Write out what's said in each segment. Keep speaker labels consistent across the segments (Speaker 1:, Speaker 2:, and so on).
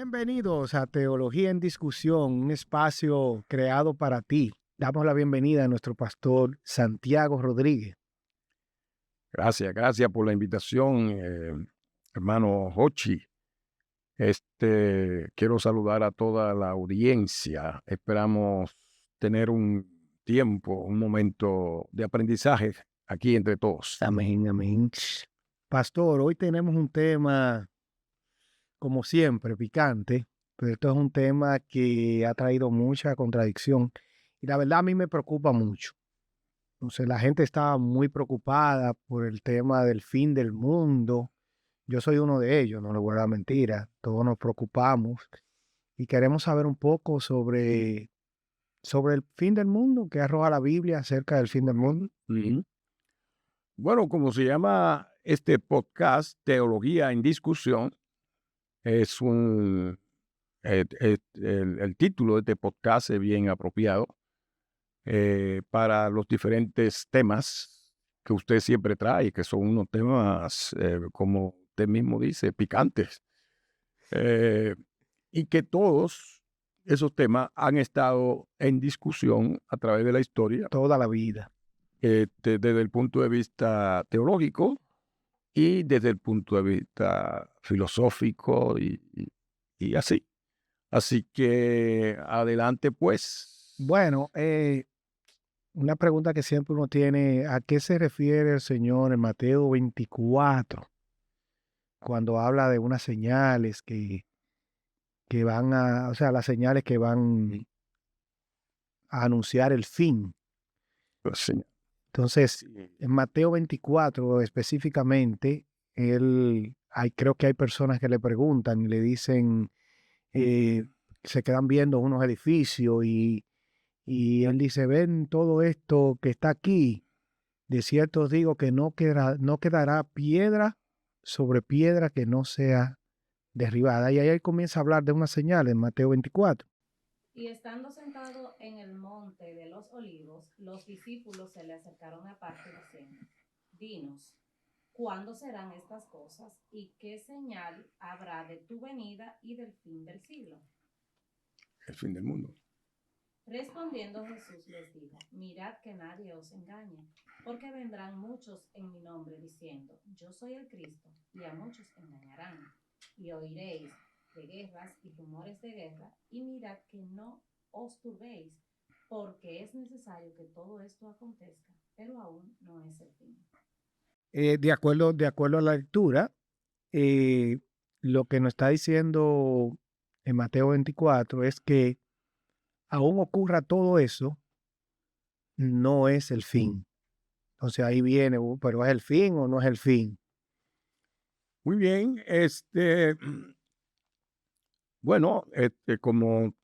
Speaker 1: Bienvenidos a Teología en Discusión, un espacio creado para ti. Damos la bienvenida a nuestro pastor Santiago Rodríguez.
Speaker 2: Gracias por la invitación, hermano Hochi. Quiero saludar a toda la audiencia. Esperamos tener un momento de aprendizaje aquí entre todos.
Speaker 1: Amén, amén. Pastor, hoy tenemos un tema, como siempre, picante, pero esto es un tema que ha traído mucha contradicción y la verdad a mí me preocupa mucho. Entonces, la gente está muy preocupada por el tema del fin del mundo. Yo soy uno de ellos, no le voy a dar mentira. Todos nos preocupamos y queremos saber un poco sobre el fin del mundo, que arroja la Biblia acerca del fin del mundo.
Speaker 2: Ujú. Bueno, como se llama este podcast, Teología en Discusión, es el título de este podcast es bien apropiado para los diferentes temas que usted siempre trae, que son unos temas, como usted mismo dice, picantes, eh, y que todos esos temas han estado en discusión a través de la historia,
Speaker 1: Toda la vida.
Speaker 2: desde el punto de vista teológico y desde el punto de vista filosófico y así. Así que adelante pues.
Speaker 1: Bueno, una pregunta que siempre uno tiene, ¿a qué se refiere el Señor en Mateo 24 cuando habla de unas señales que van a, o sea, las señales que van a anunciar el fin?
Speaker 2: Pues, señor.
Speaker 1: Entonces,
Speaker 2: Sí.
Speaker 1: en Mateo 24 específicamente, creo que hay personas que le preguntan y le dicen, eh, se quedan viendo unos edificios y él dice, ven todo esto que está aquí, de cierto os digo que no quedará piedra sobre piedra que no sea derribada. Y ahí él comienza a hablar de una señal en Mateo 24.
Speaker 3: Y estando sentado en el monte de los olivos, los discípulos se le acercaron aparte diciendo, dinos, ¿cuándo serán estas cosas y qué señal habrá de tu venida y del fin del siglo?
Speaker 2: El fin del mundo.
Speaker 3: Respondiendo Jesús les dijo, mirad que nadie os engañe, porque vendrán muchos en mi nombre diciendo, yo soy el Cristo, y a muchos engañarán. Y oiréis de guerras y rumores de guerra, y mirad que no os turbéis, porque es necesario que todo esto acontezca, pero aún no es el fin.
Speaker 1: De acuerdo a la lectura, eh, lo que nos está diciendo en Mateo 24 es que aún ocurra todo eso, no es el fin. Entonces ahí viene, pero ¿es el fin o no es el fin?
Speaker 2: Muy bien, bueno, como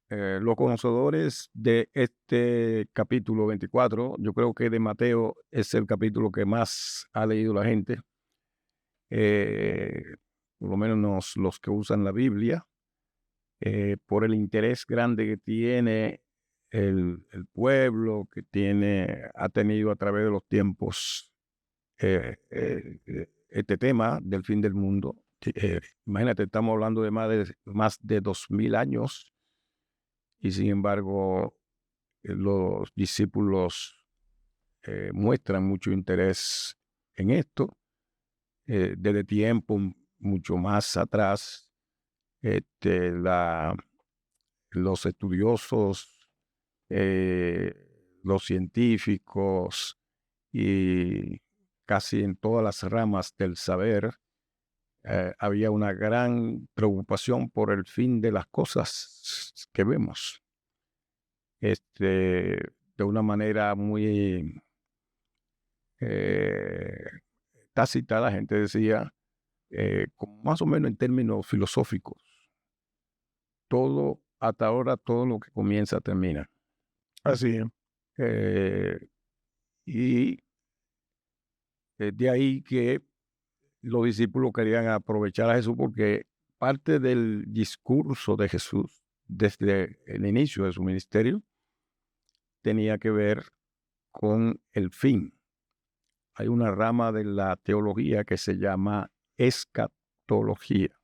Speaker 2: los conocedores de este capítulo 24, yo creo que de Mateo es el capítulo que más ha leído la gente, eh, por lo menos los que usan la Biblia, por el interés grande que tiene el pueblo, ha tenido a través de los tiempos este tema del fin del mundo. Imagínate, estamos hablando de más de 2000 años y sin embargo los discípulos muestran mucho interés en esto. Desde tiempo mucho más atrás, este, la, los estudiosos, eh, los científicos y casi en todas las ramas del saber, había una gran preocupación por el fin de las cosas que vemos. De una manera muy eh, tácita, la gente decía, como más o menos en términos filosóficos, todo, hasta ahora, todo lo que comienza termina.
Speaker 1: Así es.
Speaker 2: Eh, y de ahí que los discípulos querían aprovechar a Jesús porque parte del discurso de Jesús desde el inicio de su ministerio tenía que ver con el fin. Hay una rama de la teología que se llama escatología.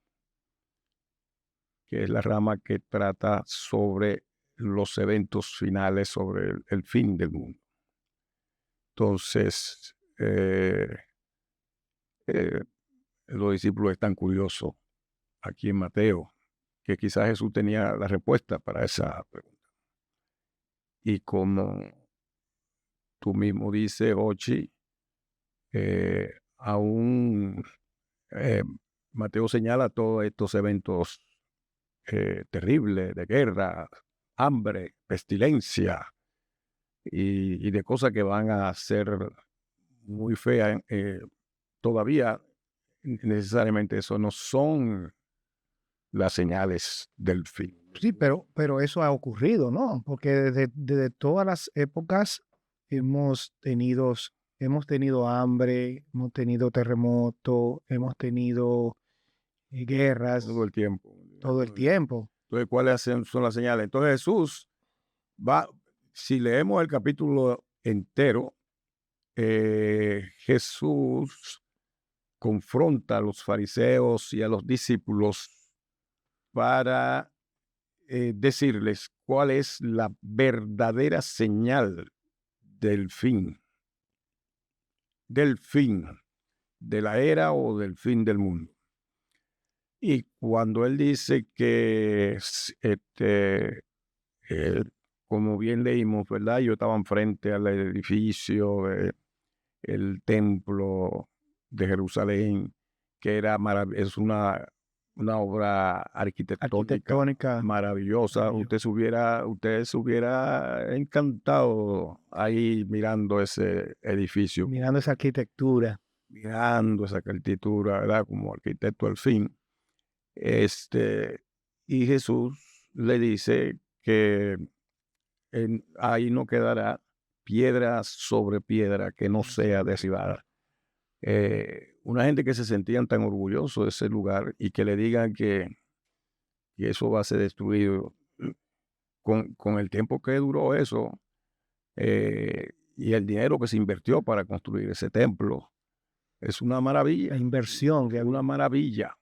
Speaker 2: que es la rama que trata sobre los eventos finales, sobre el fin del mundo. Entonces, los discípulos están curiosos aquí en Mateo, que quizás Jesús tenía la respuesta para esa pregunta. Y como tú mismo dices, Ochi, aún Mateo señala todos estos eventos terribles de guerra, hambre, pestilencia y de cosas que van a ser muy feas. Todavía necesariamente eso no son las señales del fin.
Speaker 1: Sí, pero eso ha ocurrido, ¿no? Porque desde todas las épocas hemos tenido hambre, hemos tenido terremoto, hemos tenido guerras
Speaker 2: Todo el tiempo.
Speaker 1: todo el tiempo.
Speaker 2: Entonces, ¿cuáles son las señales? Entonces Jesús va, si leemos el capítulo entero, Jesús confronta a los fariseos y a los discípulos para decirles cuál es la verdadera señal del fin de la era o del fin del mundo. Y cuando él dice que, como bien leímos, ¿verdad? Yo estaba frente al edificio, el templo de Jerusalén, que es una obra arquitectónica maravillosa. Usted se hubiera encantado ahí mirando ese edificio.
Speaker 1: Mirando esa arquitectura.
Speaker 2: Mirando esa arquitectura, ¿verdad? Como arquitecto al fin. Y Jesús le dice que ahí no quedará piedra sobre piedra que no sea derribada. Una gente que se sentían tan orgullosos de ese lugar y que le digan que eso va a ser destruido con el tiempo que duró eso y el dinero que se invirtió para construir ese templo, es una maravilla.
Speaker 1: La inversión.
Speaker 2: Es una maravilla.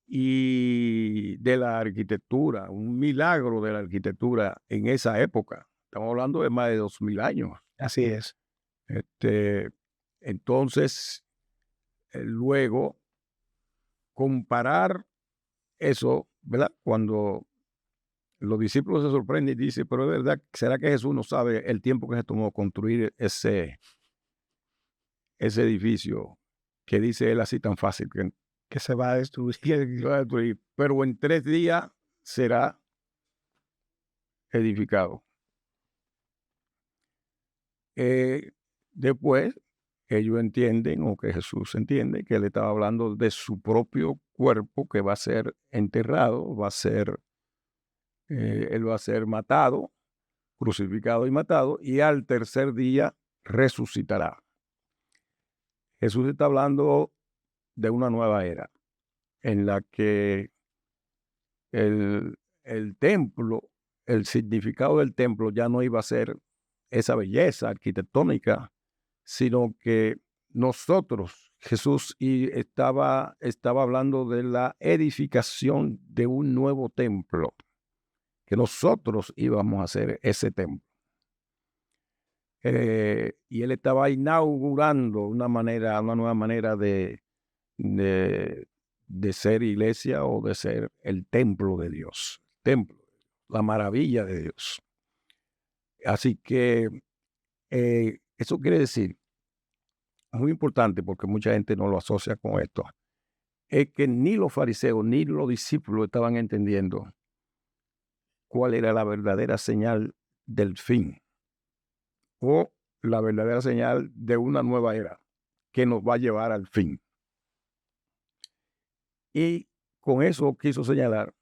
Speaker 2: Y de la arquitectura, un milagro de la arquitectura en esa época. Estamos hablando de más de 2000 años.
Speaker 1: Así es.
Speaker 2: Entonces, luego, comparar eso, ¿verdad? Cuando los discípulos se sorprenden y dicen, pero es verdad, ¿será que Jesús no sabe el tiempo que se tomó construir ese edificio que dice él así tan fácil
Speaker 1: que se va a destruir?
Speaker 2: Pero en 3 días será edificado. Después, ellos entienden, o que Jesús entiende, que él estaba hablando de su propio cuerpo que va a ser enterrado, él va a ser matado, crucificado y matado, y al tercer día resucitará. Jesús está hablando de una nueva era en la que el templo, el significado del templo ya no iba a ser esa belleza arquitectónica, sino que nosotros, Jesús estaba hablando de la edificación de un nuevo templo, que nosotros íbamos a hacer ese templo. Y él estaba inaugurando una nueva manera de ser iglesia o de ser el templo de Dios, la maravilla de Dios. Así que eso quiere decir, muy importante porque mucha gente no lo asocia con esto, es que ni los fariseos ni los discípulos estaban entendiendo cuál era la verdadera señal del fin o la verdadera señal de una nueva era que nos va a llevar al fin. Y con eso quiso señalar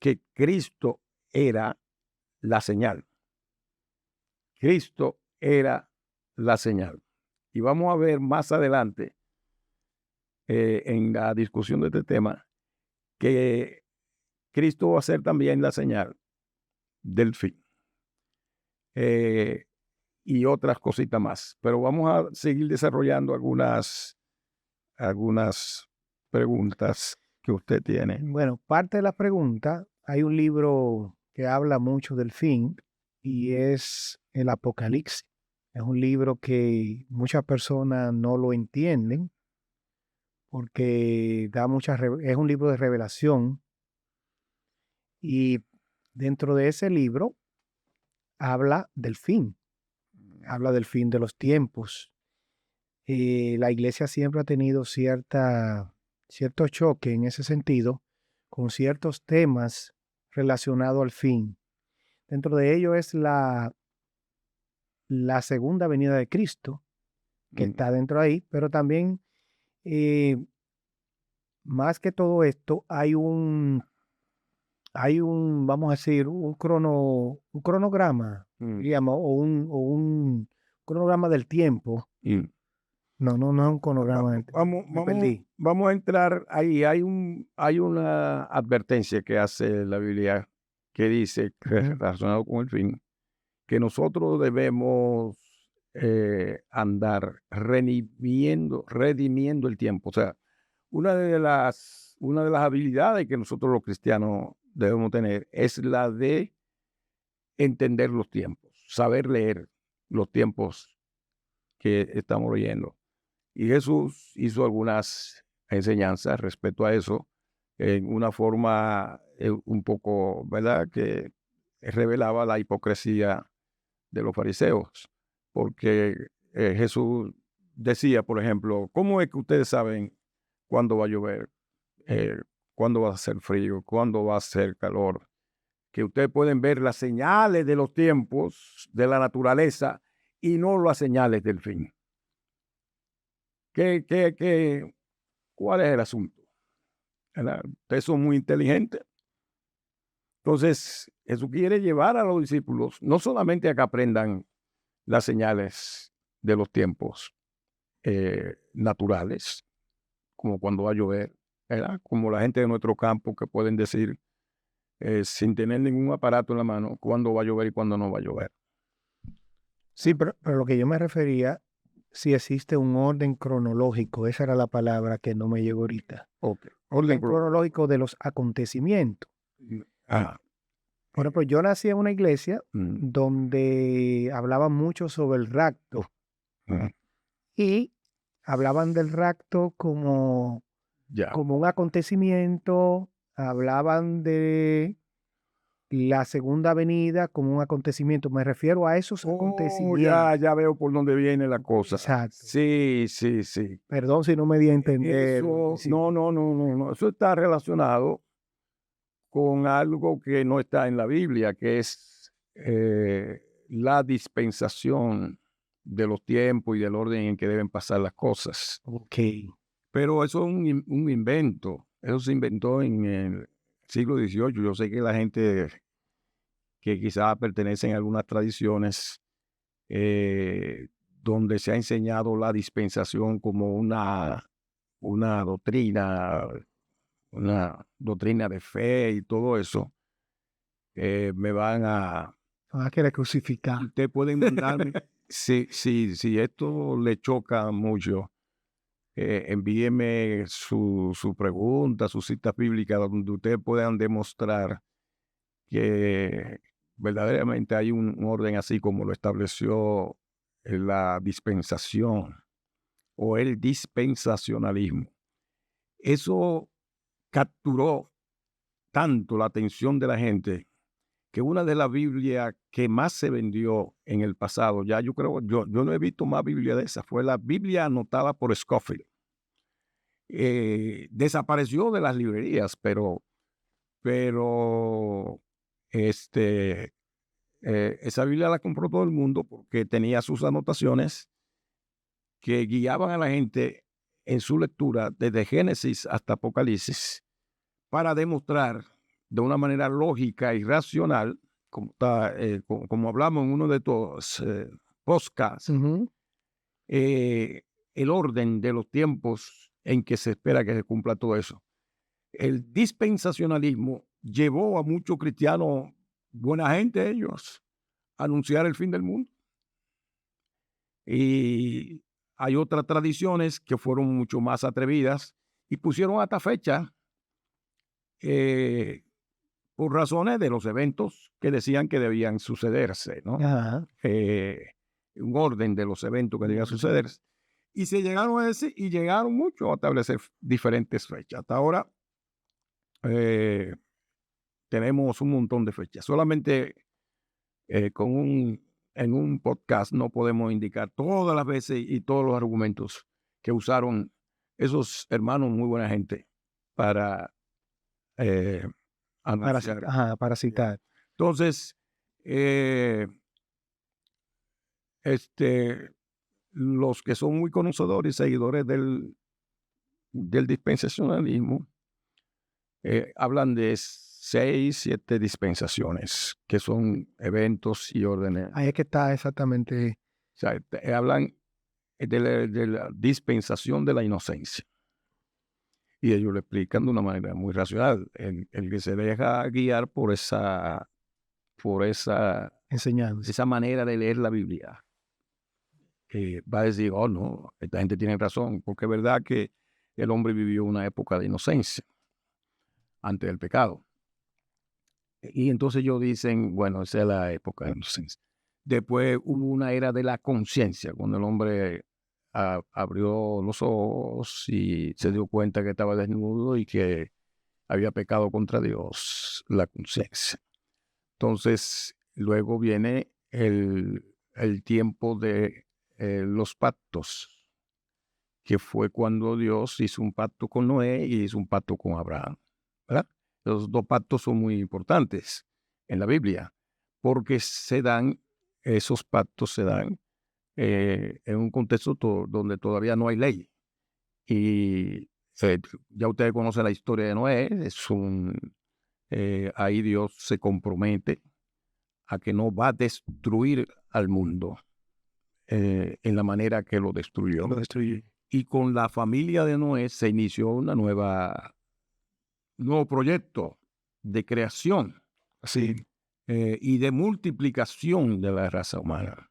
Speaker 2: que Cristo era la señal. Cristo era la señal. Y vamos a ver más adelante en la discusión de este tema que Cristo va a ser también la señal del fin. Y otras cositas más. Pero vamos a seguir desarrollando algunas preguntas que usted tiene.
Speaker 1: Bueno, parte de la pregunta, hay un libro que habla mucho del fin y es el Apocalipsis. Es un libro que muchas personas no lo entienden porque es un libro de revelación y dentro de ese libro habla del fin, habla del fin de los tiempos. La iglesia siempre ha tenido cierto choque en ese sentido con ciertos temas relacionados al fin. Dentro de ello es la segunda venida de Cristo, que
Speaker 2: Mm,
Speaker 1: está dentro ahí, pero también, eh, más que todo esto, vamos a decir, un cronograma,
Speaker 2: mm,
Speaker 1: diríamos, o un cronograma del tiempo.
Speaker 2: mm.
Speaker 1: No es un cronograma del tiempo. Me perdí.
Speaker 2: Vamos a entrar ahí. Hay una advertencia que hace la Biblia que dice,
Speaker 1: Ujú.
Speaker 2: relacionado con el fin, que nosotros debemos andar redimiendo el tiempo. O sea, una de las habilidades que nosotros los cristianos debemos tener es la de entender los tiempos, saber leer los tiempos que estamos leyendo. Y Jesús hizo algunas enseñanzas respecto a eso en una forma un poco, ¿verdad?, que revelaba la hipocresía de los fariseos, porque Jesús decía, por ejemplo, ¿cómo es que ustedes saben cuándo va a llover, eh, cuándo va a hacer frío, cuándo va a hacer calor? Que ustedes pueden ver las señales de los tiempos de la naturaleza y no las señales del fin. ¿Qué, cuál es el asunto? ¿Verdad? Ustedes son muy inteligentes. Entonces, Jesús quiere llevar a los discípulos no solamente a que aprendan las señales de los tiempos naturales, como cuando va a llover, ¿verdad? Como la gente de nuestro campo que pueden decir sin tener ningún aparato en la mano cuándo va a llover y cuándo no va a llover.
Speaker 1: Sí, pero lo que yo me refería, si existe un orden cronológico, esa era la palabra que no me llegó ahorita.
Speaker 2: Ok.
Speaker 1: Orden cronológico de los acontecimientos.
Speaker 2: Ah,
Speaker 1: Por ejemplo, yo nací en una iglesia
Speaker 2: mm,
Speaker 1: donde hablaban mucho sobre el rapto
Speaker 2: ah,
Speaker 1: y hablaban del rapto
Speaker 2: ya.
Speaker 1: como un acontecimiento, hablaban de la segunda venida como un acontecimiento. Me refiero a esos
Speaker 2: Oh,
Speaker 1: acontecimientos.
Speaker 2: ya veo por dónde viene la cosa.
Speaker 1: Exacto.
Speaker 2: Sí, sí, sí.
Speaker 1: Perdón si no me di a entender.
Speaker 2: Eso,
Speaker 1: Sí.
Speaker 2: no. Eso está relacionado con algo que no está en la Biblia, que es la dispensación de los tiempos y del orden en que deben pasar las cosas.
Speaker 1: Ok.
Speaker 2: Pero eso es un invento. Eso se inventó en el siglo XVIII. Yo sé que la gente que quizás pertenecen a algunas tradiciones donde se ha enseñado la dispensación como una doctrina de fe y todo eso, me van a...
Speaker 1: Van a querer crucificar.
Speaker 2: Ustedes pueden mandarme, si esto le choca mucho, envíeme su pregunta, su cita bíblica, donde ustedes puedan demostrar que verdaderamente hay un orden así como lo estableció la dispensación o el dispensacionalismo. Eso capturó tanto la atención de la gente que una de las Biblias que más se vendió en el pasado, ya yo creo, yo no he visto más Biblia de esa, fue la Biblia anotada por Scofield. Desapareció de las librerías, pero este, esa Biblia la compró todo el mundo porque tenía sus anotaciones que guiaban a la gente en su lectura desde Génesis hasta Apocalipsis para demostrar de una manera lógica y racional, como hablamos en uno de estos podcasts,
Speaker 1: Ujú.
Speaker 2: el orden de los tiempos en que se espera que se cumpla todo eso. El dispensacionalismo llevó a muchos cristianos, buena gente ellos, a anunciar el fin del mundo. Y hay otras tradiciones que fueron mucho más atrevidas y pusieron hasta fecha por razones de los eventos que decían que debían sucederse, ¿no?
Speaker 1: Ajá.
Speaker 2: Un orden de los eventos que debían sucederse. Y se llegaron a decir, y llegaron mucho a establecer diferentes fechas. Hasta ahora tenemos un montón de fechas. Solamente en un podcast no podemos indicar todas las veces y todos los argumentos que usaron esos hermanos, muy buena gente, para anunciar.
Speaker 1: Para citar.
Speaker 2: Entonces, los que son muy conocedores y seguidores del dispensacionalismo hablan de 6, 7 dispensaciones, que son eventos y órdenes.
Speaker 1: Ahí es que está exactamente.
Speaker 2: O sea, hablan de la dispensación de la inocencia. Y ellos lo explican de una manera muy racional. El que se deja guiar por esa
Speaker 1: Enseñanza.
Speaker 2: esa manera de leer la Biblia, va a decir, oh no, esta gente tiene razón, porque es verdad que el hombre vivió una época de inocencia antes del pecado. Y entonces ellos dicen, bueno, esa es la época de inocencia. Después hubo una era de la conciencia, cuando el hombre abrió los ojos y se dio cuenta que estaba desnudo y que había pecado contra Dios, la conciencia. Entonces, luego viene el tiempo de los pactos, que fue cuando Dios hizo un pacto con Noé y hizo un pacto con Abraham, ¿verdad? Los 2 pactos son muy importantes en la Biblia, porque esos pactos se dan en un contexto donde todavía no hay ley. Y ya ustedes conocen la historia de Noé, ahí Dios se compromete a que no va a destruir al mundo en la manera que lo destruyó. Y con la familia de Noé se inició un nuevo proyecto de creación y de multiplicación de la raza humana.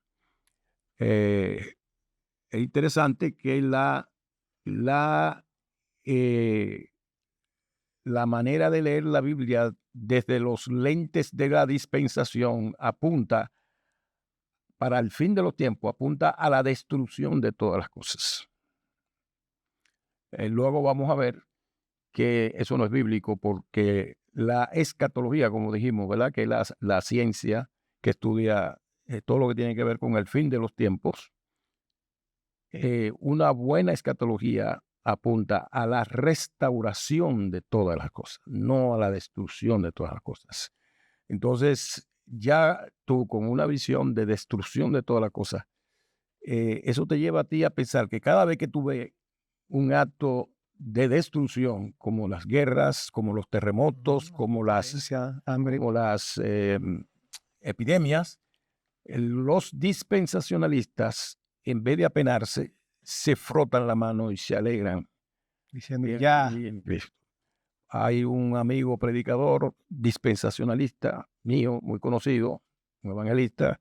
Speaker 2: Es interesante que la manera de leer la Biblia desde los lentes de la dispensación apunta para el fin de los tiempos, apunta a la destrucción de todas las cosas. Luego vamos a ver que eso no es bíblico, porque la escatología, como dijimos, ¿verdad? Que es la ciencia que estudia todo lo que tiene que ver con el fin de los tiempos. Una buena escatología apunta a la restauración de todas las cosas, no a la destrucción de todas las cosas. Entonces, ya tú con una visión de destrucción de todas las cosas, eso te lleva a ti a pensar que cada vez que tú ves un acto de destrucción, como las guerras, como los terremotos, como las epidemias, los dispensacionalistas, en vez de apenarse, se frotan la mano y se alegran.
Speaker 1: Diciendo, ya.
Speaker 2: En Cristo. Hay un amigo predicador dispensacionalista mío, muy conocido, un evangelista,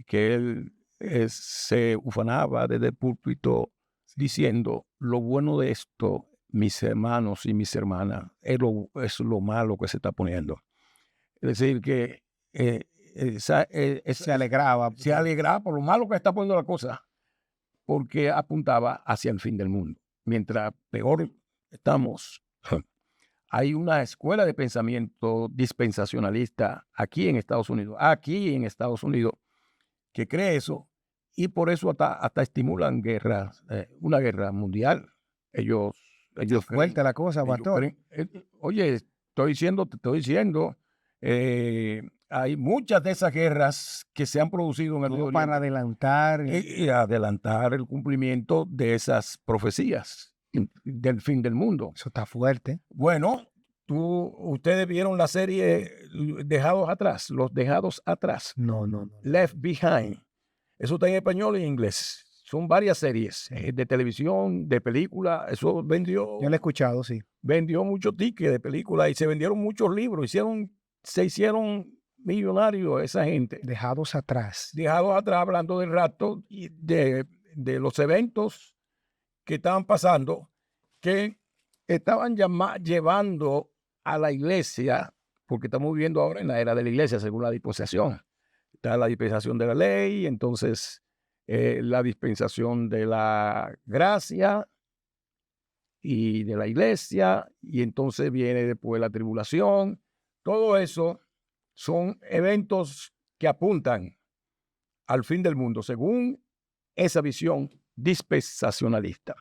Speaker 2: que él se ufanaba desde el púlpito diciendo, lo bueno de esto, mis hermanos y mis hermanas, es lo malo que se está poniendo. Es decir, que se alegraba por lo malo que está poniendo la cosa, porque apuntaba hacia el fin del mundo. Mientras peor estamos, hay una escuela de pensamiento dispensacionalista aquí en Estados Unidos, que cree eso, y por eso hasta estimulan guerras, una guerra mundial. Ellos
Speaker 1: fuerte la cosa, pastor.
Speaker 2: Oye, te estoy diciendo, hay muchas de esas guerras que se han producido en el Medio Oriente
Speaker 1: para adelantar
Speaker 2: y adelantar el cumplimiento de esas profecías del fin del mundo.
Speaker 1: Eso está fuerte.
Speaker 2: Bueno, ustedes vieron la serie Los Dejados Atrás.
Speaker 1: No.
Speaker 2: Left Behind. Eso está en español y en inglés. Son varias series de televisión, de película. Eso vendió.
Speaker 1: Yo lo he escuchado, sí.
Speaker 2: Vendió muchos tickets de película y se vendieron muchos libros. Se hicieron millonarios esa gente.
Speaker 1: Dejados atrás,
Speaker 2: hablando del rato y de los eventos que estaban pasando, que estaban llevando a la iglesia, porque estamos viviendo ahora en la era de la iglesia, según la dispensación. Está la dispensación de la ley, entonces la dispensación de la gracia y de la iglesia, y entonces viene después la tribulación. Todo eso son eventos que apuntan al fin del mundo, según esa visión dispensacionalista.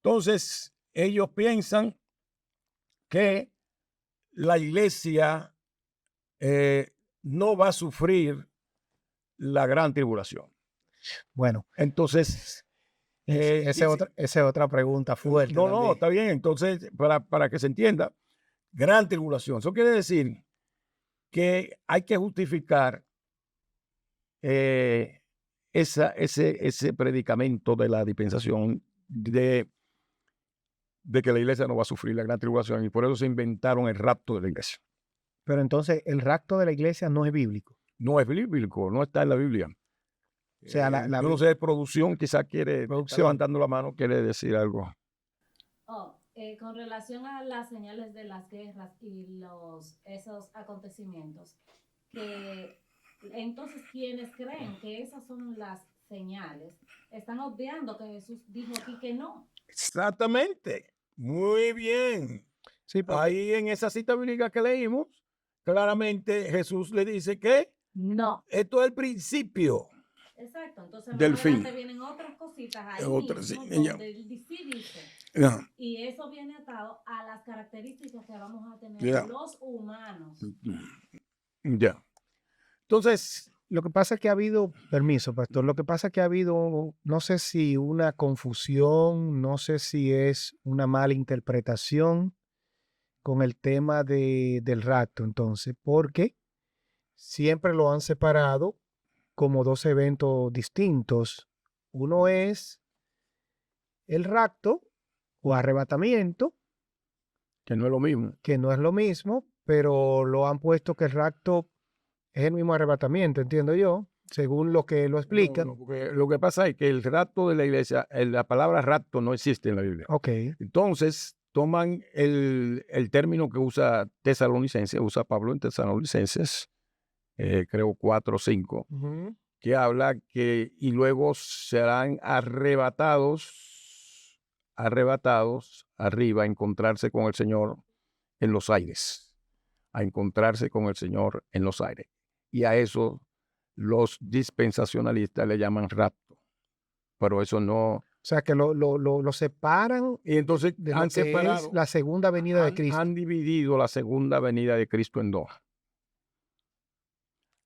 Speaker 2: Entonces, ellos piensan que la iglesia no va a sufrir la gran tribulación.
Speaker 1: Bueno,
Speaker 2: Entonces,
Speaker 1: esa es otra pregunta fuerte.
Speaker 2: no,
Speaker 1: también.
Speaker 2: está bien. Entonces, para que se entienda, gran tribulación. Eso quiere decir que hay que justificar ese predicamento de la dispensación de que la iglesia no va a sufrir la gran tribulación, y por eso se inventaron el rapto de la iglesia.
Speaker 1: Pero entonces el rapto de la iglesia no es bíblico.
Speaker 2: No es bíblico, no está en la Biblia.
Speaker 1: O sea,
Speaker 2: yo no sé, producción quizás quiere, está
Speaker 1: Producción.
Speaker 2: levantando la mano, quiere decir algo.
Speaker 3: Con relación a las señales de las guerras y esos acontecimientos, que entonces quienes creen que esas son las señales, están obviando que Jesús dijo aquí que no.
Speaker 2: Exactamente. Muy bien.
Speaker 1: Sí, porque
Speaker 2: Ahí en esa cita bíblica que leímos, claramente Jesús le dice que
Speaker 3: No.
Speaker 2: esto es el principio.
Speaker 3: Exacto, entonces
Speaker 2: Del
Speaker 3: más adelante
Speaker 2: fin.
Speaker 3: vienen otras cositas ahí
Speaker 2: Otras,
Speaker 3: mismo,
Speaker 2: sí,
Speaker 3: donde él sí dice,
Speaker 2: Ya.
Speaker 3: y eso viene atado a las características que vamos a tener
Speaker 2: Ya.
Speaker 3: los humanos.
Speaker 2: Ya. Entonces,
Speaker 1: lo que pasa es que ha habido, permiso, pastor, lo que pasa es que ha habido, no sé si una confusión, no sé si es una mala interpretación con el tema del rapto, entonces, porque siempre lo han separado como dos eventos distintos. Uno es el rapto o arrebatamiento,
Speaker 2: que no es lo mismo.
Speaker 1: que no es lo mismo, pero lo han puesto que el rapto es el mismo arrebatamiento, entiendo yo, según lo que lo explican.
Speaker 2: No, porque lo que pasa es que el rapto de la iglesia, la palabra rapto no existe en la Biblia.
Speaker 1: Ok.
Speaker 2: Entonces, toman el término que usa Tesalonicenses, usa Pablo en Tesalonicenses, creo 4 o 5,
Speaker 1: Ujú.
Speaker 2: que habla que y luego serán arrebatados arriba a encontrarse con el Señor en los aires, a encontrarse con el Señor en los aires. Y a eso los dispensacionalistas le llaman rapto, pero eso no.
Speaker 1: O sea, que lo separan
Speaker 2: Y entonces
Speaker 1: de lo
Speaker 2: han
Speaker 1: que
Speaker 2: separado,
Speaker 1: es la segunda venida de Cristo.
Speaker 2: han dividido la segunda venida de Cristo en dos.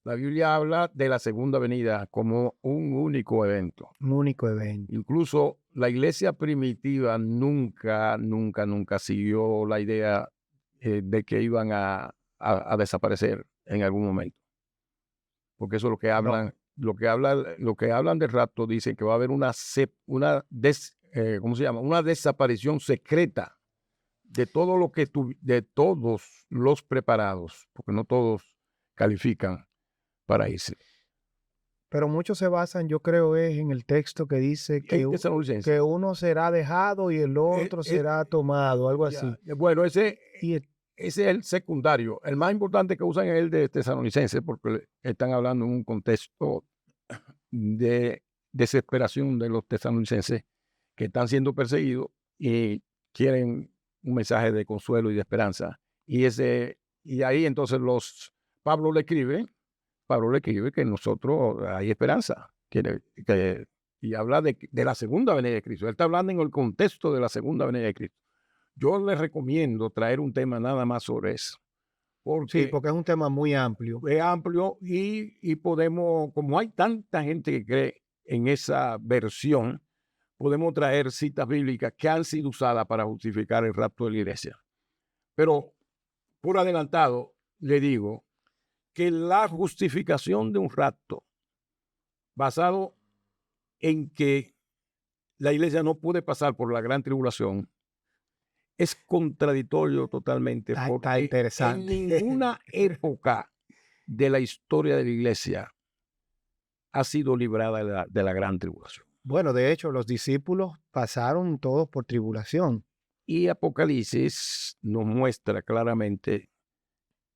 Speaker 2: La Biblia habla de la segunda venida como un único evento.
Speaker 1: Un único evento.
Speaker 2: Incluso la iglesia primitiva nunca siguió la idea de que iban a desaparecer en algún momento. Porque eso es lo que hablan, lo que hablan del rapto, dicen que va a haber una desaparición secreta de todo lo que de todos los preparados, porque no todos califican para irse.
Speaker 1: Pero muchos se basan, yo creo, es en el texto que dice que uno será dejado y el otro será tomado, algo así.
Speaker 2: Bueno, ese
Speaker 1: Y
Speaker 2: es el secundario. El más importante que usan es el de Tesalonicenses, porque están hablando en un contexto de desesperación de los tesalonicenses que están siendo perseguidos y quieren un mensaje de consuelo y de esperanza. Y ahí entonces Pablo le escribe que nosotros hay esperanza, y habla de la segunda venida de Cristo. Él está hablando en el contexto de la segunda venida de Cristo. Yo les recomiendo traer un tema nada más sobre eso.
Speaker 1: porque es un tema muy amplio.
Speaker 2: Es amplio y podemos, como hay tanta gente que cree en esa versión, podemos traer citas bíblicas que han sido usadas para justificar el rapto de la iglesia. Pero por adelantado le digo que la justificación de un rapto basado en que la iglesia no puede pasar por la gran tribulación es contradictorio totalmente.
Speaker 1: Está interesante.
Speaker 2: En ninguna época de la historia de la iglesia ha sido librada de la gran tribulación.
Speaker 1: Bueno, de hecho, los discípulos pasaron todos por tribulación.
Speaker 2: Y Apocalipsis nos muestra claramente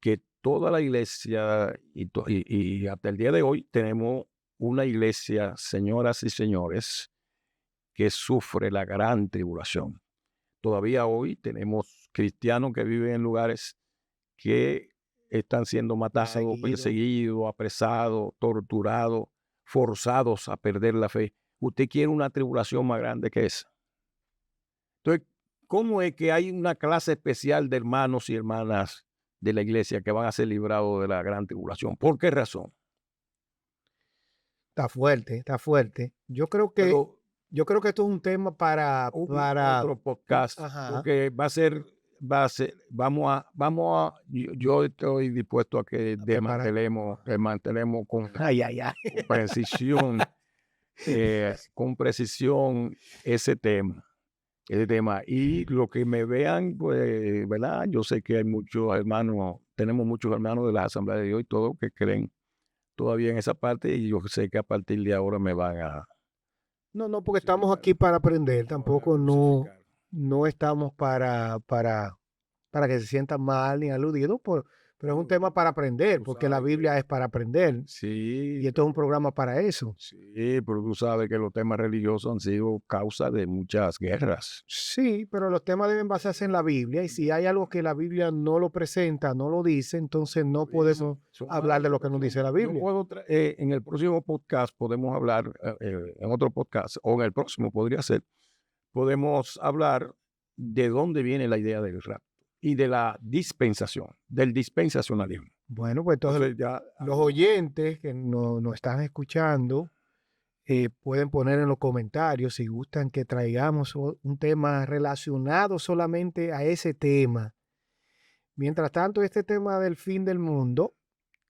Speaker 2: que toda la iglesia y hasta el día de hoy tenemos una iglesia, señoras y señores, que sufre la gran tribulación. Todavía hoy tenemos cristianos que viven en lugares que están siendo matados, perseguidos, apresados, torturados, forzados a perder la fe. ¿Usted quiere una tribulación más grande que esa? Entonces, ¿cómo es que hay una clase especial de hermanos y hermanas de la iglesia que van a ser librados de la gran tribulación? ¿Por qué razón?
Speaker 1: Está fuerte, está fuerte. Yo creo que
Speaker 2: Pero
Speaker 1: esto es un tema para
Speaker 2: otro podcast,
Speaker 1: Ajá.
Speaker 2: porque yo estoy dispuesto a que desmantelemos con
Speaker 1: Ay, ay, ay.
Speaker 2: precisión, con precisión ese tema. Y lo que me vean, pues, ¿verdad? Yo sé que hay muchos hermanos, tenemos muchos hermanos de la Asamblea de Dios y todos que creen todavía en esa parte, y yo sé que a partir de ahora me van a
Speaker 1: No, porque estamos aquí para aprender, tampoco
Speaker 2: crucificar.
Speaker 1: no estamos para que se sientan mal ni aludidos, pero es un tema para aprender,
Speaker 2: Tú
Speaker 1: porque la
Speaker 2: sabes que-
Speaker 1: Biblia es para aprender
Speaker 2: Sí,
Speaker 1: y esto es un programa para eso.
Speaker 2: sí, pero tú sabes que los temas religiosos han sido causa de muchas guerras.
Speaker 1: Sí, pero los temas deben basarse en la Biblia y si hay algo que la Biblia no lo presenta, no lo dice, entonces no podemos hablar de lo que nos dice la Biblia.
Speaker 2: En el próximo podcast podemos hablar, en otro podcast, o en el próximo podría ser, podemos hablar de dónde viene la idea del rapto y de la dispensación, del dispensacionalismo.
Speaker 1: Bueno, pues entonces los oyentes que nos están escuchando pueden poner en los comentarios si gustan que traigamos un tema relacionado solamente a ese tema. Mientras tanto, este tema del fin del mundo,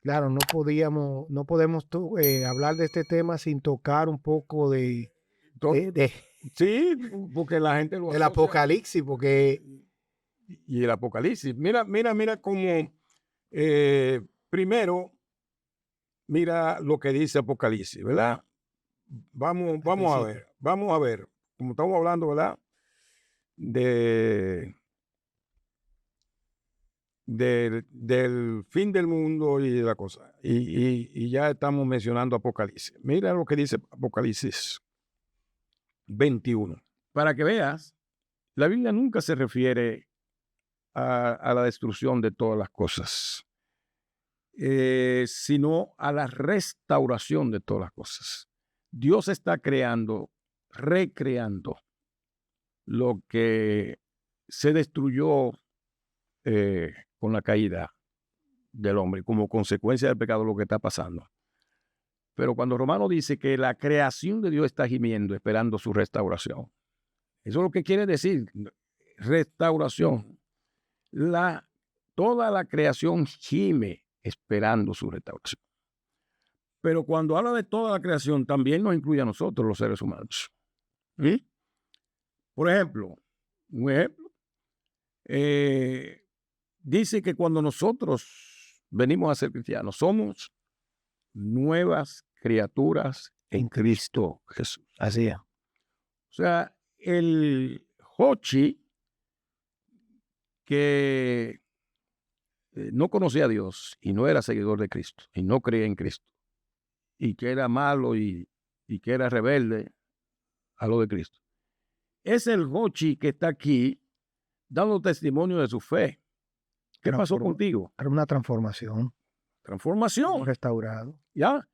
Speaker 1: claro, no podemos hablar de este tema sin tocar un poco
Speaker 2: Sí, porque la gente lo
Speaker 1: del
Speaker 2: asocia.
Speaker 1: Apocalipsis, porque
Speaker 2: Y el Apocalipsis. Mira cómo, primero, mira lo que dice Apocalipsis, ¿verdad? Vamos a ver, como estamos hablando, ¿verdad? Del fin del mundo y de la cosa. Y ya estamos mencionando Apocalipsis. Mira lo que dice Apocalipsis 21. Para que veas, la Biblia nunca se refiere a la destrucción de todas las cosas, sino a la restauración de todas las cosas. Dios está recreando lo que se destruyó con la caída del hombre, como consecuencia del pecado, lo que está pasando. Pero cuando Romano dice que la creación de Dios está gimiendo, esperando su restauración, eso es lo que quiere decir, restauración. Toda la creación gime esperando su restauración. Pero cuando habla de toda la creación, también nos incluye a nosotros, los seres humanos. ¿Sí? Por ejemplo, un ejemplo, dice que cuando nosotros venimos a ser cristianos, somos nuevas criaturas en Cristo Jesús.
Speaker 1: así es.
Speaker 2: O sea, el Jochi que no conocía a Dios y no era seguidor de Cristo y no creía en Cristo y que era malo y que era rebelde a lo de Cristo. Es el Jochi que está aquí dando testimonio de su fe. ¿Qué pasó contigo?
Speaker 1: Era una transformación.
Speaker 2: Transformación.
Speaker 1: Restaurado.
Speaker 2: ¿Ya?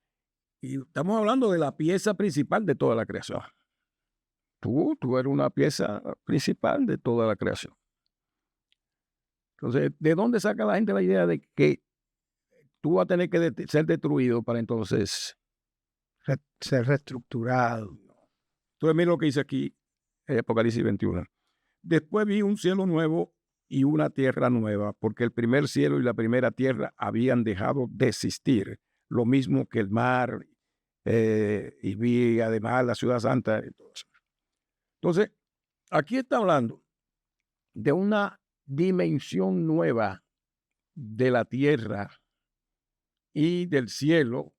Speaker 2: Y estamos hablando de la pieza principal de toda la creación. Tú eres una pieza principal de toda la creación. Entonces, ¿de dónde saca la gente la idea de que tú vas a tener que ser destruido para entonces
Speaker 1: ser reestructurado?
Speaker 2: Entonces, mira lo que dice aquí, Apocalipsis 21. Después vi un cielo nuevo y una tierra nueva, porque el primer cielo y la primera tierra habían dejado de existir, lo mismo que el mar, y vi además la ciudad santa y todo eso. Entonces, aquí está hablando de una dimensión nueva de la tierra y del cielo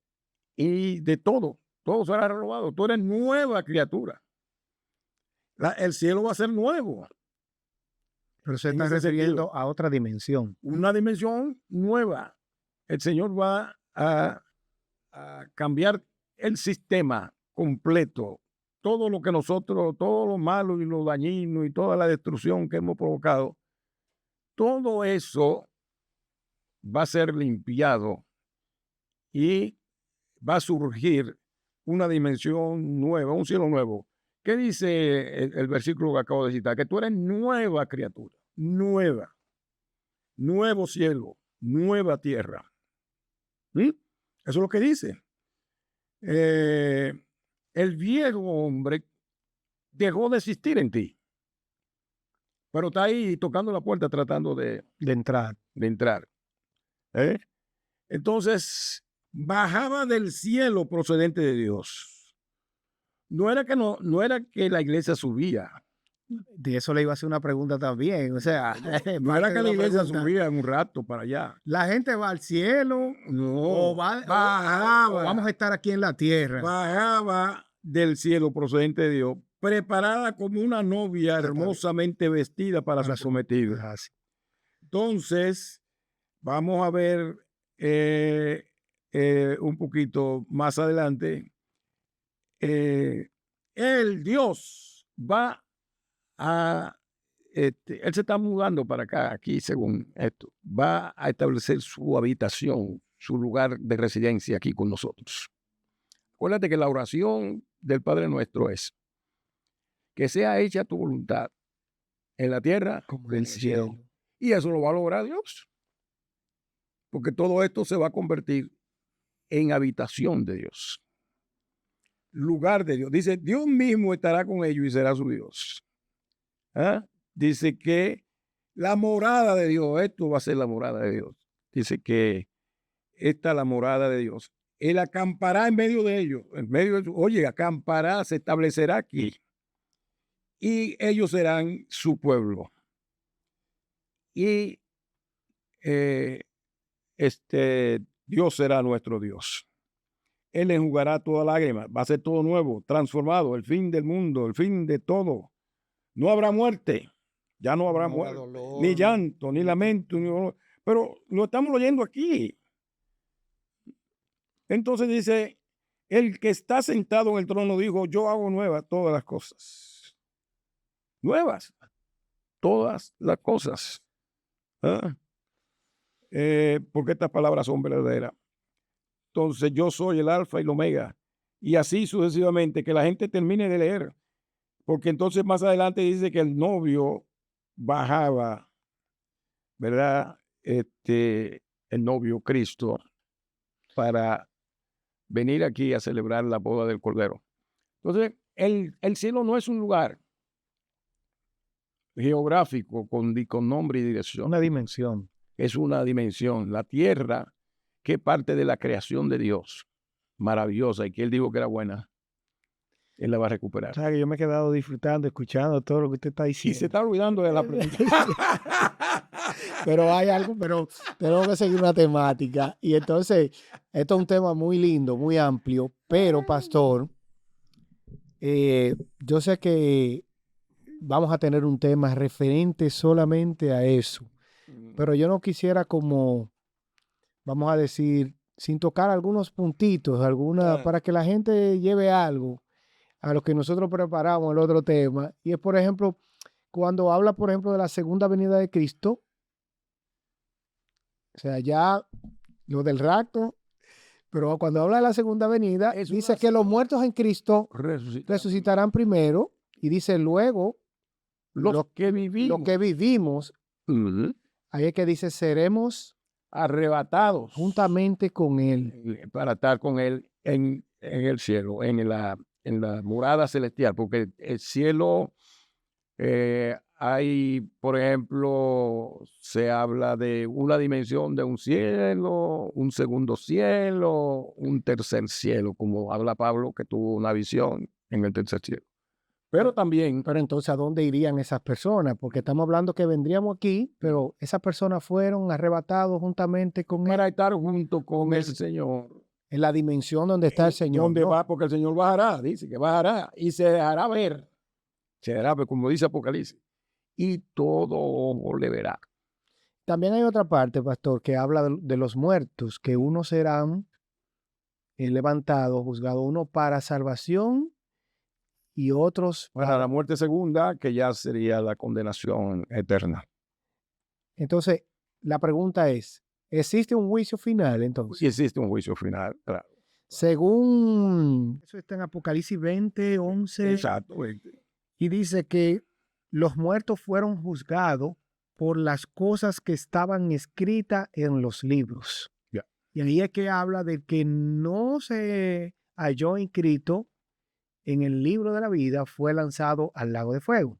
Speaker 2: y de todo. Todo será renovado. Tú eres nueva criatura. El cielo va a ser nuevo.
Speaker 1: Pero se
Speaker 2: en
Speaker 1: está
Speaker 2: ese
Speaker 1: refiriendo
Speaker 2: sentido.
Speaker 1: a otra dimensión.
Speaker 2: Una dimensión nueva. El Señor va a cambiar el sistema completo. Todo lo que nosotros, todo lo malo y lo dañino y toda la destrucción que hemos provocado, todo eso va a ser limpiado y va a surgir una dimensión nueva, un cielo nuevo. ¿Qué dice el versículo que acabo de citar? Que tú eres nueva criatura, nueva, nuevo cielo, nueva tierra. ¿Mm? Eso es lo que dice. El viejo hombre dejó de existir en ti, pero está ahí tocando la puerta tratando de
Speaker 1: entrar.
Speaker 2: ¿eh? Entonces, bajaba del cielo procedente de Dios. No era que la iglesia subía.
Speaker 1: De eso le iba a hacer una pregunta también. O sea,
Speaker 2: No era que la iglesia
Speaker 1: pregunta,
Speaker 2: subía en un rato para allá.
Speaker 1: la gente va al cielo
Speaker 2: No,
Speaker 1: o
Speaker 2: bajaba.
Speaker 1: o vamos a estar aquí en la tierra.
Speaker 2: Bajaba del cielo procedente de Dios, preparada como una novia hermosamente vestida para su prometido. Entonces, vamos a ver un poquito más adelante. El Dios va él se está mudando para acá, aquí según esto, va a establecer su habitación, su lugar de residencia aquí con nosotros. Acuérdate que la oración del Padre Nuestro es que sea hecha tu voluntad en la tierra como en el cielo. Y eso lo va a lograr Dios. Porque todo esto se va a convertir en habitación de Dios. Lugar de Dios. Dice, Dios mismo estará con ellos y será su Dios. ¿Ah? Dice que la morada de Dios, esto va a ser la morada de Dios. Dice que esta es la morada de Dios. Él acampará en medio de ellos, oye, acampará, se establecerá aquí. Y ellos serán su pueblo. Y Dios será nuestro Dios. Él enjugará toda lágrima, va a ser todo nuevo, transformado, el fin del mundo, el fin de todo. No habrá muerte, ya no habrá muerte, dolor, ni llanto, ni lamento, ni dolor. Pero lo estamos leyendo aquí. Entonces dice, el que está sentado en el trono dijo, yo hago nuevas todas las cosas. Nuevas, todas las cosas. ¿Ah? Porque estas palabras son verdaderas. Entonces yo soy el alfa y el omega. Y así sucesivamente, que la gente termine de leer. Porque entonces más adelante dice que el novio bajaba, ¿verdad? El novio Cristo, para venir aquí a celebrar la boda del Cordero. Entonces, el cielo no es un lugar geográfico con nombre y dirección.
Speaker 1: Una dimensión.
Speaker 2: Es una dimensión. La tierra, que es parte de la creación de Dios, maravillosa, y que Él dijo que era buena, Él la va a recuperar.
Speaker 1: O sea, que yo me he quedado disfrutando, escuchando todo lo que usted está diciendo.
Speaker 2: Y se está olvidando de la pregunta.
Speaker 1: Pero hay algo, pero tenemos que seguir una temática. Y entonces, esto es un tema muy lindo, muy amplio, pero pastor, yo sé que vamos a tener un tema referente solamente a eso, pero yo no quisiera como, vamos a decir, sin tocar algunos puntitos, para que la gente lleve algo a lo que nosotros preparamos el otro tema. Y es, por ejemplo, cuando habla, por ejemplo, de la segunda venida de Cristo, o sea, ya lo del rapto, pero cuando habla de la segunda venida, dice que los muertos en Cristo resucitarán primero, y dice luego los que vivimos, ahí es que dice, seremos
Speaker 2: arrebatados
Speaker 1: juntamente con Él.
Speaker 2: Para estar con Él en el cielo, en la morada celestial, porque el cielo... hay, por ejemplo, se habla de una dimensión de un cielo, un segundo cielo, un tercer cielo, como habla Pablo, que tuvo una visión en el tercer cielo. Pero también...
Speaker 1: Pero entonces, ¿a dónde irían esas personas? Porque estamos hablando que vendríamos aquí, pero esas personas fueron arrebatados juntamente con Él.
Speaker 2: Para estar junto con el Señor.
Speaker 1: En la dimensión donde está el Señor.
Speaker 2: ¿Dónde va? Porque el Señor bajará, dice que bajará y se hará ver. Se hará ver, como dice Apocalipsis. y todo ojo le verá.
Speaker 1: También hay otra parte, pastor, que habla de los muertos, que unos serán levantados, juzgados, uno para salvación y otros
Speaker 2: Para
Speaker 1: para...
Speaker 2: la muerte segunda, que ya sería la condenación eterna.
Speaker 1: Entonces, la pregunta es, ¿existe un juicio final entonces?
Speaker 2: Sí existe un juicio final, claro.
Speaker 1: Según, eso está en Apocalipsis 20, 11,
Speaker 2: Exacto.
Speaker 1: y dice que los muertos fueron juzgados por las cosas que estaban escritas en los libros.
Speaker 2: Ya.
Speaker 1: Y ahí es que habla de que no se halló inscrito en el libro de la vida, fue lanzado al lago de fuego.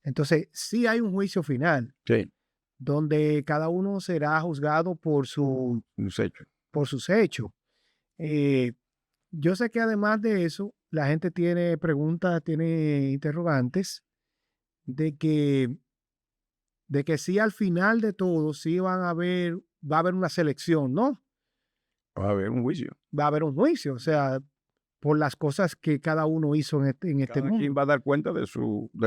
Speaker 1: Entonces, sí hay un juicio final,
Speaker 2: Sí,
Speaker 1: donde cada uno será juzgado por
Speaker 2: un hecho.
Speaker 1: sus hechos. Yo sé que además de eso, la gente tiene preguntas, tiene interrogantes de que sí al final de todo, sí va a haber una selección, ¿no?
Speaker 2: Va a haber un juicio.
Speaker 1: Va a haber un juicio, o sea, por las cosas que cada uno hizo en este
Speaker 2: Cada quien
Speaker 1: mundo.
Speaker 2: va a dar cuenta de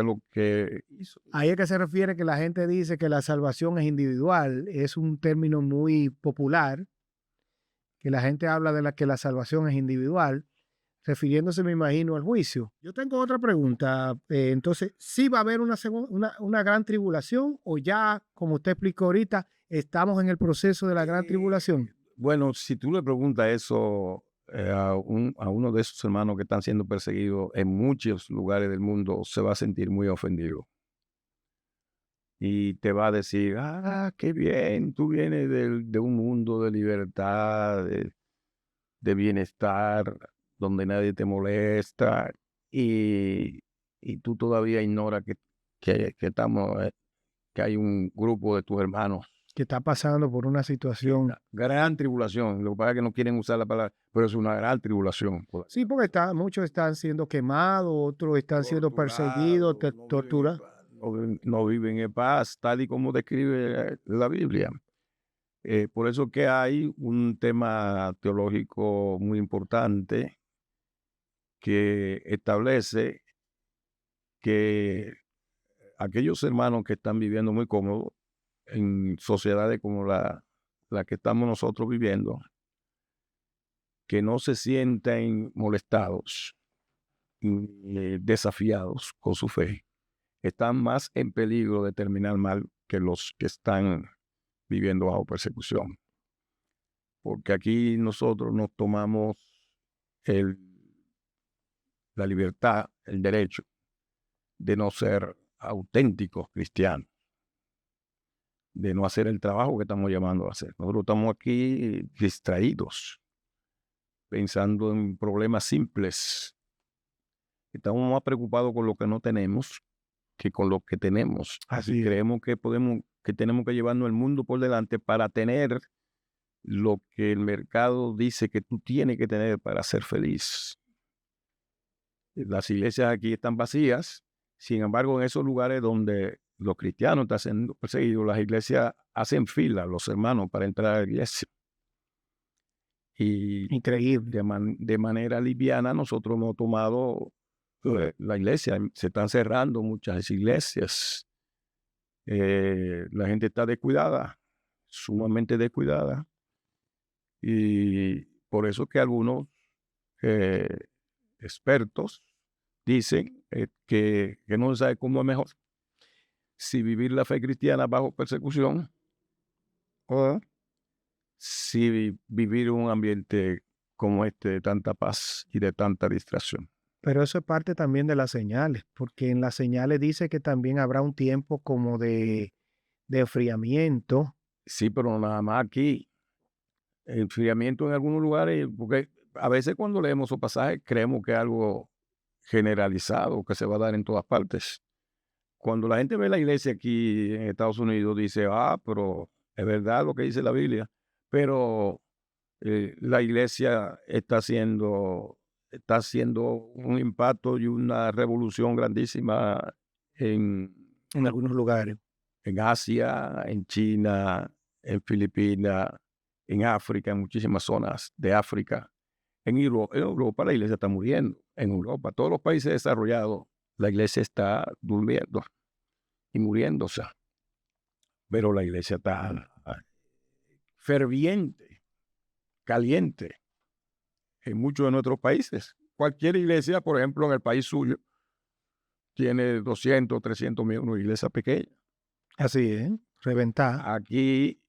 Speaker 2: lo que hizo.
Speaker 1: Ahí es que se refiere que la gente dice que la salvación es individual, es un término muy popular, que la gente habla de que la salvación es individual, refiriéndose, me imagino, al juicio. Yo tengo otra pregunta. Entonces, ¿sí va a haber una gran tribulación o ya, como usted explicó ahorita, estamos en el proceso de la gran tribulación?
Speaker 2: Bueno, si tú le preguntas eso a uno de esos hermanos que están siendo perseguidos en muchos lugares del mundo, se va a sentir muy ofendido. Y te va a decir, qué bien, tú vienes de un mundo de libertad, de bienestar, donde nadie te molesta, y, y tú todavía ignoras que hay un grupo de tus hermanos.
Speaker 1: Que está pasando por una situación.
Speaker 2: Gran tribulación. Lo que pasa es que no quieren usar la palabra, pero es una gran tribulación.
Speaker 1: Sí, porque muchos están siendo quemados, otros están siendo perseguidos, torturados.
Speaker 2: No viven en paz, tal y como describe la Biblia. Por eso que hay un tema teológico muy importante que establece que aquellos hermanos que están viviendo muy cómodos en sociedades como la que estamos nosotros viviendo, que no se sienten molestados ni desafiados con su fe, están más en peligro de terminar mal que los que están viviendo bajo persecución. Porque aquí nosotros nos tomamos la libertad, el derecho de no ser auténticos cristianos, de no hacer el trabajo que estamos llamando a hacer. Nosotros estamos aquí distraídos, pensando en problemas simples. Estamos más preocupados con lo que no tenemos que con lo que tenemos.
Speaker 1: Así es.
Speaker 2: Creemos que tenemos que llevarnos el mundo por delante para tener lo que el mercado dice que tú tienes que tener para ser feliz. Las iglesias aquí están vacías. Sin embargo, en esos lugares donde los cristianos están siendo perseguidos, las iglesias hacen fila, los hermanos, para entrar a la iglesia. Y
Speaker 1: Increíble.
Speaker 2: de manera liviana nosotros hemos tomado la iglesia. Se están cerrando muchas iglesias. La gente está descuidada, sumamente descuidada. Y por eso que algunos expertos dicen que no se sabe cómo es mejor, si vivir la fe cristiana bajo persecución o si vivir un ambiente como este de tanta paz y de tanta distracción.
Speaker 1: Pero eso es parte también de las señales, porque en las señales dice que también habrá un tiempo como de enfriamiento.
Speaker 2: Sí, pero nada más aquí, enfriamiento en algunos lugares, porque a veces cuando leemos esos pasajes creemos que es algo generalizado, que se va a dar en todas partes. Cuando la gente ve la iglesia aquí en Estados Unidos, dice, pero es verdad lo que dice la Biblia, pero la iglesia está haciendo un impacto y una revolución grandísima en
Speaker 1: En algunos lugares.
Speaker 2: Asia, en China, en Filipinas, en África, en muchísimas zonas de África. En Europa la iglesia está muriendo. En Europa, todos los países desarrollados, la iglesia está durmiendo. y muriéndose. Pero la iglesia está ferviente, caliente en muchos de nuestros países. Cualquier iglesia, por ejemplo, en el país suyo, tiene 200, 300 millones, una iglesia pequeña.
Speaker 1: Así es, reventada.
Speaker 2: Aquí,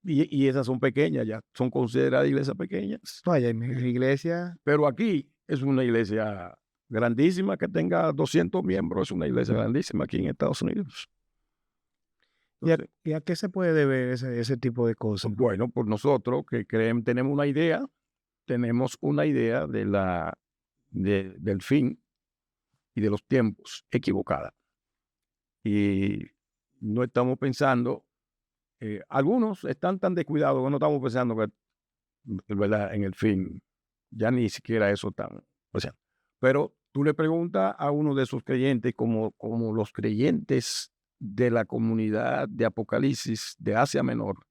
Speaker 2: y esas son pequeñas, ya son consideradas iglesias pequeñas.
Speaker 1: Vaya, en mi iglesia,
Speaker 2: Pero aquí es una iglesia grandísima que tenga 200 miembros, es una iglesia grandísima aquí en Estados Unidos. Entonces,
Speaker 1: ¿y a qué se puede deber ese tipo de cosas?
Speaker 2: bueno, por nosotros que tenemos una idea del fin y de los tiempos equivocada. Y no estamos pensando, algunos están tan descuidados que no estamos pensando que, ¿verdad?, en el fin, ya ni siquiera eso tan, o sea, pero tú le preguntas a uno de esos creyentes, como los creyentes de la comunidad de Apocalipsis de Asia Menor,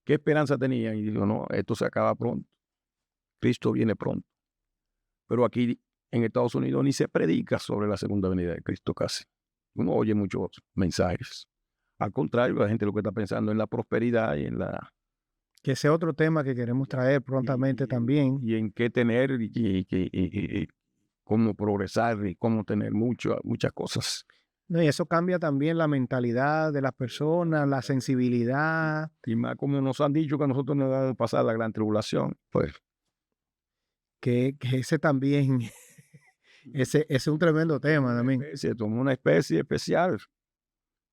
Speaker 2: ¿qué esperanza tenían? Y digo, no, esto se acaba pronto, Cristo viene pronto. Pero aquí en Estados Unidos ni se predica sobre la segunda venida de Cristo casi. Uno oye muchos mensajes. Al contrario, la gente lo que está pensando en la prosperidad y en la...
Speaker 1: Que ese otro tema que queremos traer prontamente también.
Speaker 2: Y en qué tener y cómo progresar y cómo tener muchas cosas.
Speaker 1: No, y eso cambia también la mentalidad de las personas, la sensibilidad.
Speaker 2: Y más como nos han dicho que nosotros nos vamos a pasar la gran tribulación, pues.
Speaker 1: Que ese también, ese es un tremendo tema también.
Speaker 2: Somos una especie especial,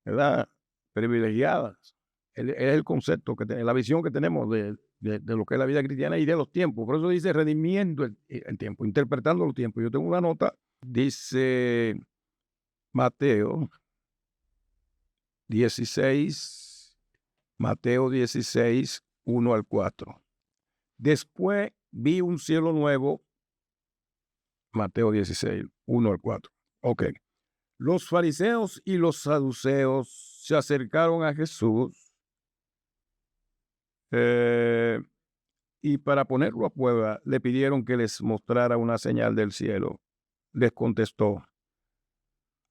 Speaker 2: ¿verdad? Privilegiada. Es el concepto, la visión que tenemos de lo que es la vida cristiana y de los tiempos. Por eso dice redimiendo el tiempo, interpretando los tiempos. Yo tengo una nota, dice Mateo 16, 1 al 4. Después vi un cielo nuevo, Mateo 16, 1 al 4. Ok. Los fariseos y los saduceos se acercaron a Jesús y para ponerlo a prueba le pidieron que les mostrara una señal del cielo. Les contestó: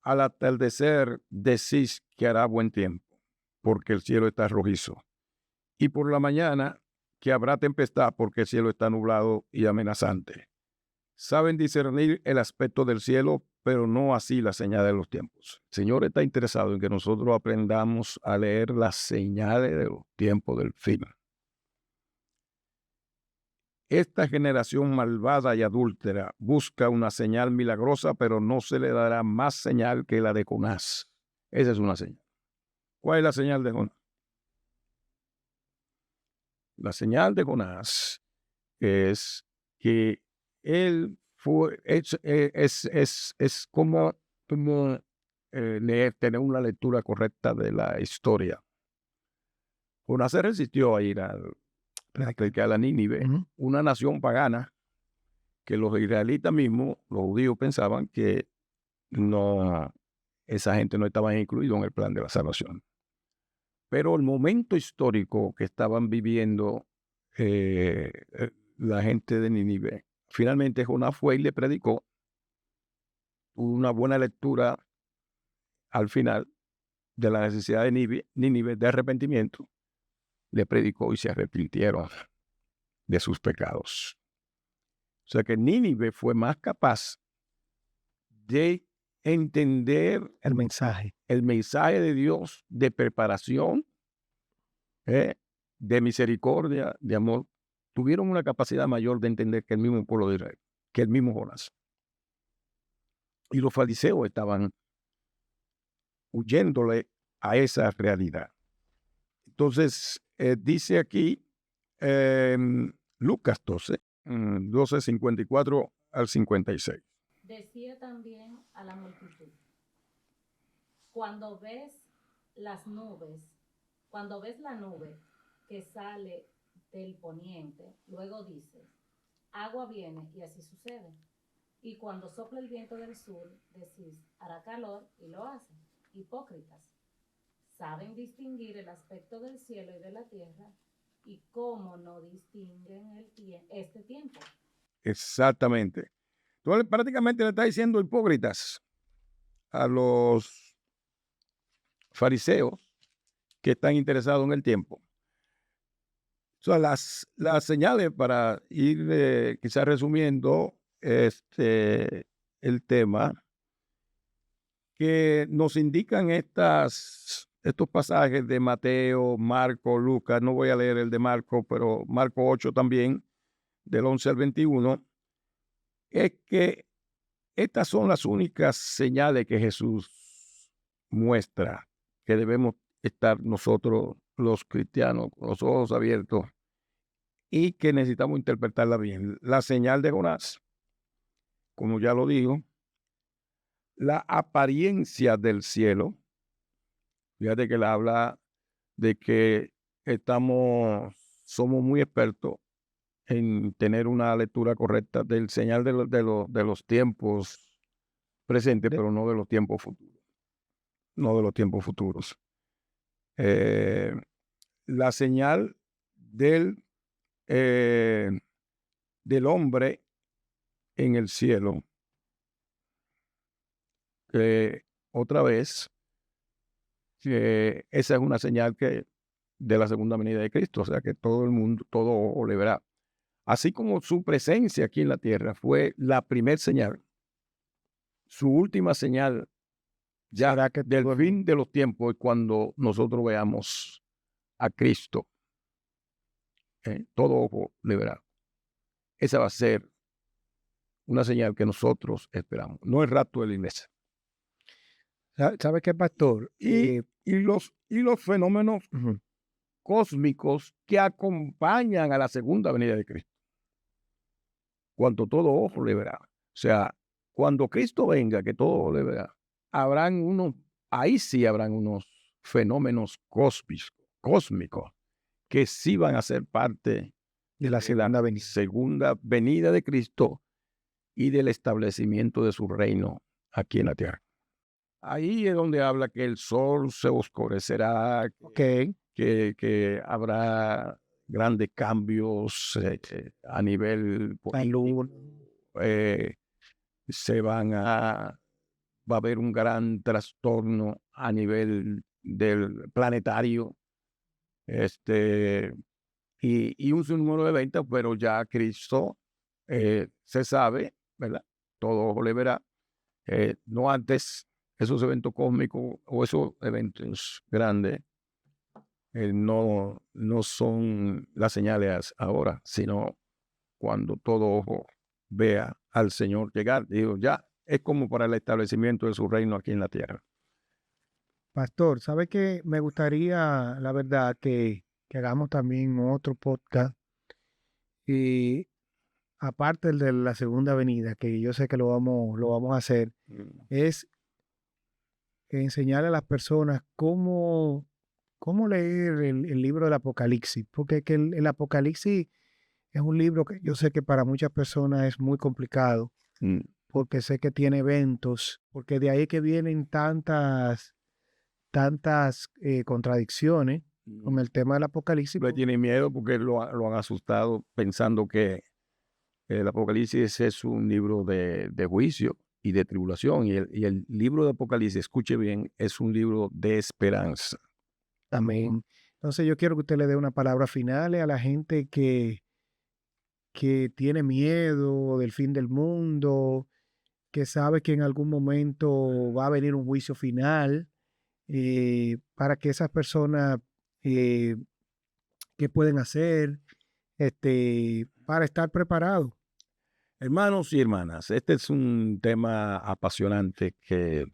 Speaker 2: al atardecer decís que hará buen tiempo, porque el cielo está rojizo, y por la mañana que habrá tempestad, porque el cielo está nublado y amenazante. Saben discernir el aspecto del cielo, pero no así la señal de los tiempos. El Señor está interesado en que nosotros aprendamos a leer las señales de los tiempos del fin. Esta generación malvada y adúltera busca una señal milagrosa, pero no se le dará más señal que la de Jonás. Esa es una señal. ¿Cuál es la señal de Jonás? La señal de Jonás es que él es como tener una lectura correcta de la historia. Jonás se resistió a ir a la Nínive, una nación pagana que los israelitas mismos, los judíos, pensaban que no, esa gente no estaba incluido en el plan de la salvación. Pero el momento histórico que estaban viviendo la gente de Nínive, finalmente Jonás fue y le predicó una buena lectura al final de la necesidad de Nínive de arrepentimiento. Le predicó y se arrepintieron de sus pecados. O sea que Nínive fue más capaz de entender
Speaker 1: el mensaje
Speaker 2: de Dios, de preparación, de misericordia, de amor. Tuvieron una capacidad mayor de entender que el mismo pueblo de Israel, que el mismo Jonás. Y los fariseos estaban huyéndole a esa realidad. Entonces, dice aquí Lucas 12, 54 al 56.
Speaker 3: Decía también a la multitud: cuando ves la nube que sale del poniente, luego dices: agua viene, y así sucede. Y cuando sopla el viento del sur, decís: hará calor, y lo hace. Hipócritas, saben distinguir el aspecto del cielo y de la tierra, y cómo no distinguen este tiempo.
Speaker 2: Exactamente. Entonces prácticamente le está diciendo hipócritas a los fariseos que están interesados en el tiempo. O sea, las señales, para ir quizás resumiendo el tema, que nos indican estos pasajes de Mateo, Marco, Lucas, no voy a leer el de Marco, pero Marco 8 también, del 11 al 21, es que estas son las únicas señales que Jesús muestra, que debemos estar nosotros los cristianos con los ojos abiertos y que necesitamos interpretarla bien. La señal de Jonás, como ya lo digo, la apariencia del cielo. Fíjate que él habla de que somos muy expertos en tener una lectura correcta del señal de los tiempos presentes, pero no de los tiempos futuros. No de los tiempos futuros. La señal del hombre en el cielo, que otra vez, que esa es una señal de la segunda venida de Cristo, o sea que todo el mundo, todo ojo le verá. Así como su presencia aquí en la tierra fue la primer señal, su última señal ya del fin de los tiempos es cuando nosotros veamos a Cristo. Todo ojo le verá. Esa va a ser una señal que nosotros esperamos, no el rapto de la iglesia.
Speaker 1: ¿Sabe qué, pastor?
Speaker 2: Y los fenómenos cósmicos que acompañan a la segunda venida de Cristo. Cuando todo ojo le verá. O sea, cuando Cristo venga, que todo ojo le verá, ahí sí habrán unos fenómenos cósmicos que sí van a ser parte
Speaker 1: de la
Speaker 2: segunda venida de Cristo y del establecimiento de su reino aquí en la tierra. Ahí es donde habla que el sol se oscurecerá, que habrá grandes cambios a nivel político. Va a haber un gran trastorno a nivel del planetario, y un sinnúmero de eventos, pero ya Cristo se sabe, ¿verdad? Todo ojo le verá. No antes, esos eventos cósmicos o esos eventos grandes no son las señales ahora, sino cuando todo ojo vea al Señor llegar. Digo, ya es como para el establecimiento de su reino aquí en la tierra.
Speaker 1: Pastor, ¿sabe qué? Me gustaría, la verdad, que hagamos también otro podcast, y aparte del de la segunda venida, que yo sé que lo vamos a hacer, es enseñar a las personas cómo leer el libro del Apocalipsis, porque que el Apocalipsis es un libro que yo sé que para muchas personas es muy complicado, porque sé que tiene eventos, porque de ahí que vienen tantas contradicciones con el tema del Apocalipsis.
Speaker 2: Le tiene miedo porque lo han asustado pensando que el Apocalipsis es un libro de juicio y de tribulación, y el libro de Apocalipsis, escuche bien, es un libro de esperanza.
Speaker 1: Amén. Entonces yo quiero que usted le dé una palabra final a la gente que tiene miedo del fin del mundo, que sabe que en algún momento va a venir un juicio final, para que esas personas, ¿qué pueden hacer para estar preparados?
Speaker 2: Hermanos y hermanas, este es un tema apasionante que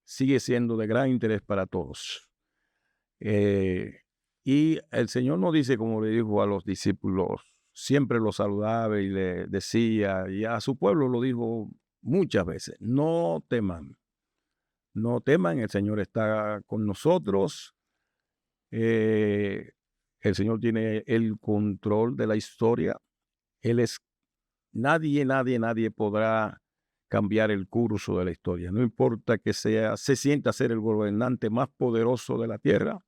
Speaker 2: sigue siendo de gran interés para todos. Y el Señor nos dice, como le dijo a los discípulos, siempre los saludaba y le decía, y a su pueblo lo dijo muchas veces, no teman, el Señor está con nosotros. El Señor tiene el control de la historia. Nadie podrá cambiar el curso de la historia. No importa que se sienta ser el gobernante más poderoso de la tierra.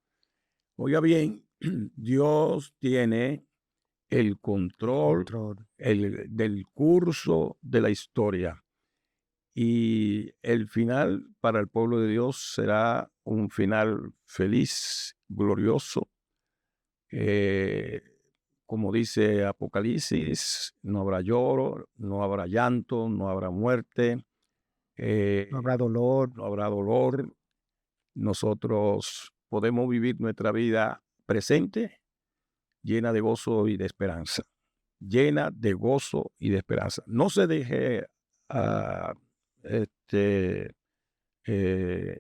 Speaker 2: Oiga bien, Dios tiene el control del curso de la historia. Y el final para el pueblo de Dios será un final feliz, glorioso. Como dice Apocalipsis, no habrá lloro, no habrá llanto, no habrá muerte,
Speaker 1: No habrá dolor.
Speaker 2: no habrá dolor. Nosotros podemos vivir nuestra vida presente llena de gozo y de esperanza. Llena de gozo y de esperanza. No se deje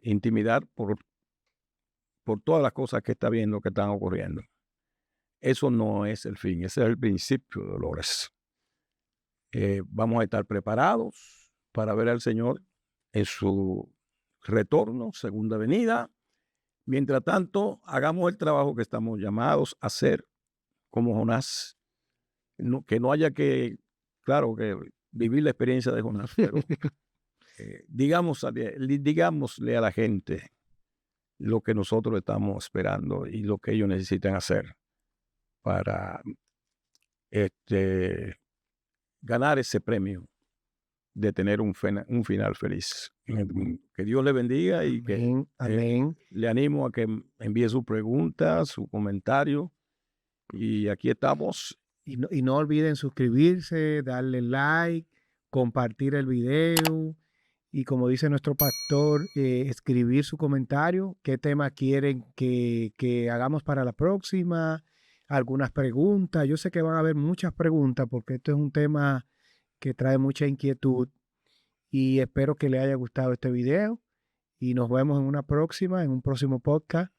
Speaker 2: intimidar por todas las cosas que está viendo que están ocurriendo. Eso no es el fin, ese es el principio, Dolores. Vamos a estar preparados para ver al Señor en su retorno, segunda venida. Mientras tanto, hagamos el trabajo que estamos llamados a hacer como Jonás. Que no haya que, claro, que vivir la experiencia de Jonás, pero digámosle a la gente lo que nosotros estamos esperando y lo que ellos necesitan hacer para ganar ese premio de tener un final feliz. Que Dios le bendiga y que
Speaker 1: Amén.
Speaker 2: le animo a que envíe su pregunta, su comentario. Y aquí estamos.
Speaker 1: Y no olviden suscribirse, darle like, compartir el video y, como dice nuestro pastor, escribir su comentario, qué tema quieren que hagamos para la próxima, algunas preguntas. Yo sé que van a haber muchas preguntas porque esto es un tema que trae mucha inquietud y espero que les haya gustado este video y nos vemos en un próximo podcast.